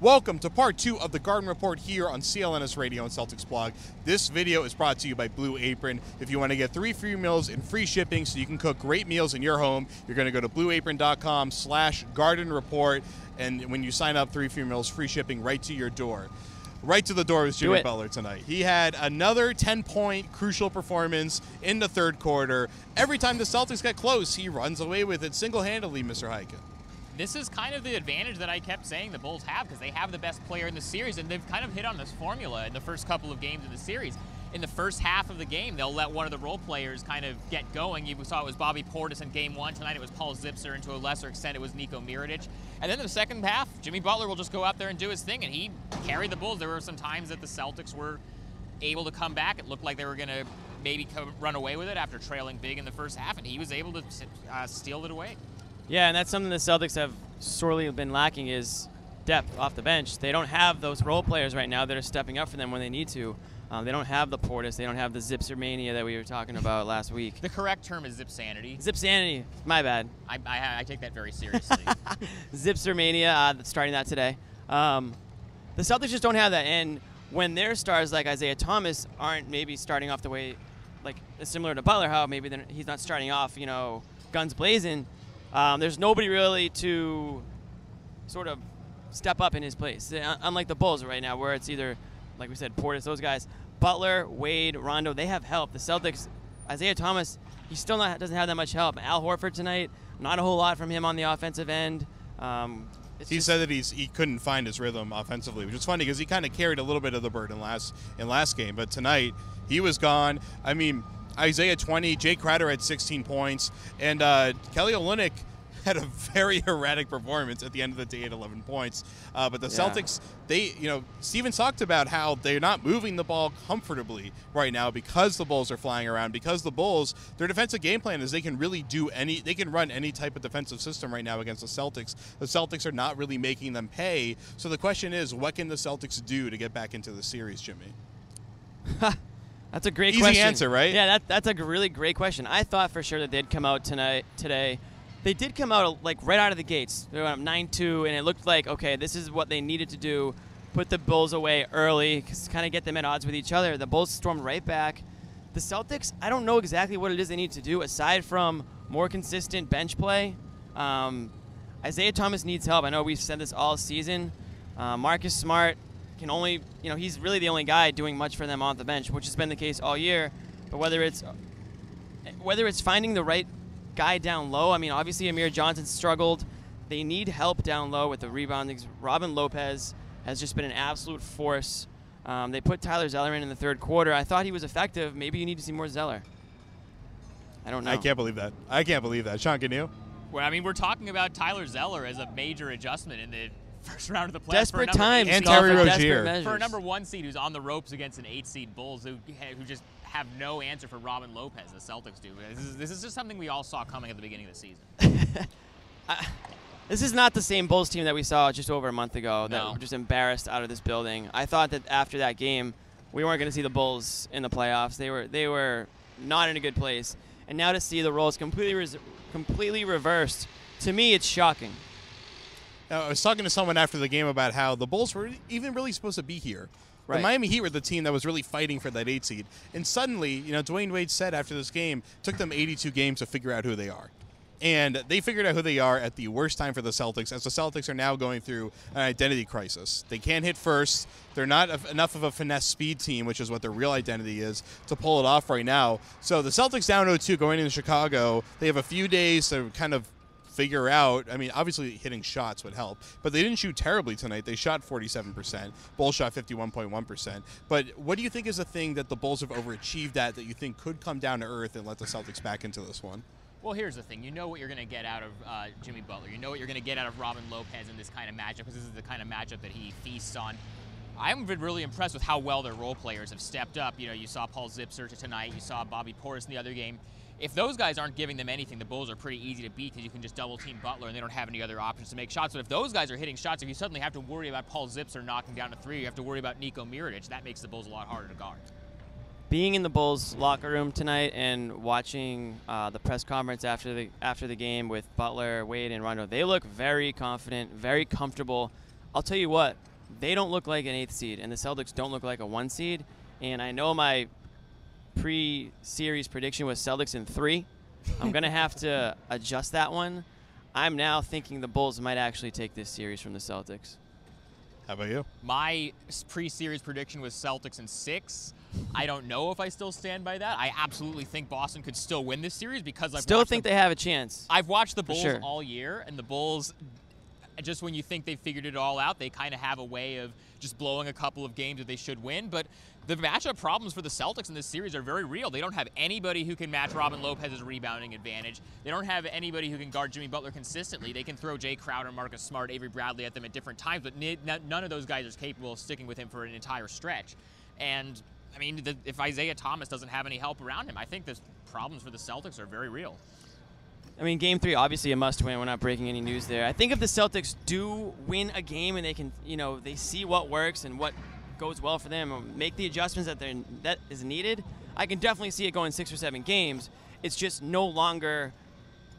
Welcome to part 2 of the Garden Report here on CLNS Radio and Celtics Blog. This video is brought to you by Blue Apron. If you want to get 3 free meals and free shipping so you can cook great meals in your home, you're going to go to blueapron.com/gardenreport, and when you sign up, 3 free meals, free shipping right to your door. Right to the door was Jimmy Butler tonight. He had another 10-point crucial performance in the third quarter. Every time the Celtics get close, he runs away with it single-handedly, Mr. Heiken. This is kind of the advantage that I kept saying the Bulls have, because they have the best player in the series, and they've kind of hit on this formula in the first couple of games of the series. In the first half of the game, they'll let one of the role players kind of get going. You saw it was Bobby Portis in game 1. Tonight it was Paul Zipser, and to a lesser extent it was Nico Mirotic. And then in the second half, Jimmy Butler will just go out there and do his thing, and he carried the Bulls. There were some times that the Celtics were able to come back. It looked like they were going to maybe run away with it after trailing big in the first half, and he was able to steal it away. Yeah, and that's something the Celtics have sorely been lacking is depth off the bench. They don't have those role players right now that are stepping up for them when they need to. They don't have the Portis. They don't have the Zipser mania that we were talking about last week. The correct term is Zipsanity. Zipsanity. My bad. I take that very seriously. Zipser mania, starting that today. The Celtics just don't have that. And when their stars like Isaiah Thomas aren't maybe starting off the way, like similar to Butler, how maybe he's not starting off, you know, guns blazing, there's nobody really to sort of step up in his place. Unlike the Bulls right now, where it's either, like we said, Portis, those guys, Butler, Wade, Rondo, they have help. The Celtics, Isaiah Thomas, he still doesn't have that much help. Al Horford tonight, not a whole lot from him on the offensive end. He said that he couldn't find his rhythm offensively, which is funny because he kind of carried a little bit of the burden in last game, but tonight he was gone. I mean, Isaiah 20, Jake Crowder had 16 points, and Kelly Olynyk had a very erratic performance at the end of the day at 11 points. But the Celtics, Stevens talked about how they're not moving the ball comfortably right now because the Bulls are flying around, because the Bulls, their defensive game plan is they can really they can run any type of defensive system right now against the Celtics. The Celtics are not really making them pay. So the question is, what can the Celtics do to get back into the series, Jimmy? That's a great question. Easy answer, right? Yeah, that's a really great question. I thought for sure that they'd come out today. They did come out like right out of the gates. They went up 9-2, and it looked like, okay, this is what they needed to do, put the Bulls away early, kind of get them at odds with each other. The Bulls stormed right back. The Celtics, I don't know exactly what it is they need to do aside from more consistent bench play. Isaiah Thomas needs help. I know we've said this all season. Marcus Smart can only, he's really the only guy doing much for them on the bench, which has been the case all year. But whether it's finding the right guy down low, I mean, obviously Amir Johnson struggled. They need help down low with the rebounding. Robin Lopez has just been an absolute force. They put Tyler Zeller in the third quarter. I thought he was effective. Maybe you need to see more Zeller. I don't know. I can't believe that. Sean, can you? Well, I mean, we're talking about Tyler Zeller as a major adjustment in the first round of the playoffs. Desperate times. And Terry Rozier. For a number 1 seed who's on the ropes against an 8-seed Bulls who just have no answer for Robin Lopez, the Celtics do. This is just something we all saw coming at the beginning of the season. This is not the same Bulls team that we saw just over a month ago that were just embarrassed out of this building. I thought that after that game, we weren't going to see the Bulls in the playoffs. They were not in a good place. And now to see the roles completely reversed, to me, it's shocking. I was talking to someone after the game about how the Bulls were even really supposed to be here. Right. The Miami Heat were the team that was really fighting for that 8 seed. And suddenly, Dwayne Wade said after this game, it took them 82 games to figure out who they are. And they figured out who they are at the worst time for the Celtics, as the Celtics are now going through an identity crisis. They can't hit first. They're not enough of a finesse speed team, which is what their real identity is, to pull it off right now. So the Celtics down 0-2 going into Chicago. They have a few days to kind of figure out. I mean, obviously hitting shots would help, but they didn't shoot terribly tonight. They shot 47%. Bulls shot 51.1%. But what do you think is the thing that the Bulls have overachieved at that you think could come down to earth and let the Celtics back into this one? Well, here's the thing. You know what you're going to get out of Jimmy Butler. You know what you're going to get out of Robin Lopez in this kind of matchup, because this is the kind of matchup that he feasts on. I've been really impressed with how well their role players have stepped up. You saw Paul Zipser tonight. You saw Bobby Portis in the other game. If those guys aren't giving them anything, the Bulls are pretty easy to beat because you can just double-team Butler and they don't have any other options to make shots. But if those guys are hitting shots, if you suddenly have to worry about Paul Zipser knocking down a 3, you have to worry about Nico Mirotic, that makes the Bulls a lot harder to guard. Being in the Bulls locker room tonight and watching the press conference after the game with Butler, Wade, and Rondo, they look very confident, very comfortable. I'll tell you what, they don't look like an 8th seed, and the Celtics don't look like a 1 seed. And I know my pre-series prediction was Celtics in 3. I'm going to have to adjust that one. I'm now thinking the Bulls might actually take this series from the Celtics. How about you? My pre-series prediction was Celtics in 6. I don't know if I still stand by that. I absolutely think Boston could still win this series because Still think they have a chance. I've watched the Bulls sure. all year, and the Bulls, just when you think they've figured it all out, they kind of have a way of just blowing a couple of games that they should win. But the matchup problems for the Celtics in this series are very real. They don't have anybody who can match Robin Lopez's rebounding advantage. They don't have anybody who can guard Jimmy Butler consistently. They can throw Jay Crowder, Marcus Smart, Avery Bradley at them at different times, but none of those guys is capable of sticking with him for an entire stretch. And, I mean, if Isaiah Thomas doesn't have any help around him, I think the problems for the Celtics are very real. I mean, Game 3, obviously a must-win. We're not breaking any news there. I think if the Celtics do win a game and they can, they see what works and what goes well for them, and make the adjustments that is needed, I can definitely see it going 6 or 7 games. It's just no longer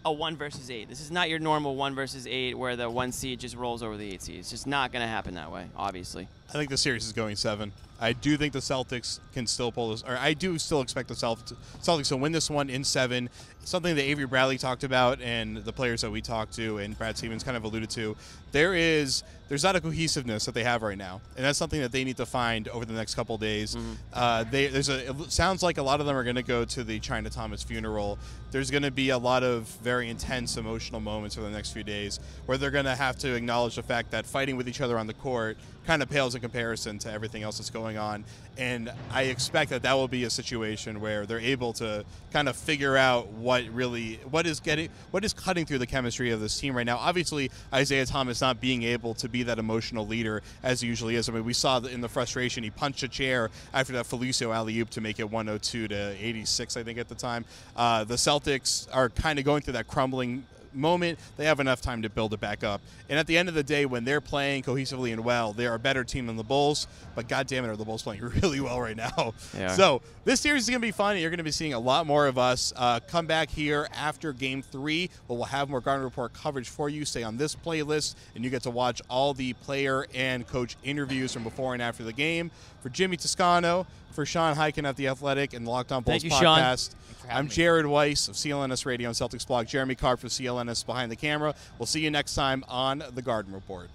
a 1 versus 8. This is not your normal 1 versus 8 where the 1 seed just rolls over the 8 seed. It's just not going to happen that way, obviously. I think the series is going 7. I do think the Celtics can still pull this, or I do still expect the Celtics to win this one in 7. Something that Avery Bradley talked about and the players that we talked to and Brad Stevens kind of alluded to, there's not a cohesiveness that they have right now, and that's something that they need to find over the next couple days. It sounds like a lot of them are going to go to the China Thomas funeral. There's going to be a lot of very intense emotional moments over the next few days where they're going to have to acknowledge the fact that fighting with each other on the court kind of pales in comparison to everything else that's going on. And I expect that will be a situation where they're able to kind of figure out what is cutting through the chemistry of this team right now. Obviously, Isaiah Thomas not being able to be that emotional leader as he usually is. I mean, we saw in the frustration, he punched a chair after that Felicio alley-oop to make it 102-86, I think, at the time. The Celtics are kind of going through that crumbling moment. They have enough time to build it back up. And at the end of the day, when they're playing cohesively and well, they're a better team than the Bulls. But goddamn it, are the Bulls playing really well right now? Yeah. So this series is going to be fun. You're going to be seeing a lot more of us. Come back here after Game 3, where we'll have more Garden Report coverage for you. Stay on this playlist, and you get to watch all the player and coach interviews from before and after the game. For Jimmy Toscano, for Sean Hyken at The Athletic and the Locked On Bulls Thank you, Sean. podcast. I'm Jared Weiss of CLNS Radio and Celtics Blog. Jeremy Karpf of CLNS behind the camera. We'll see you next time on The Garden Report.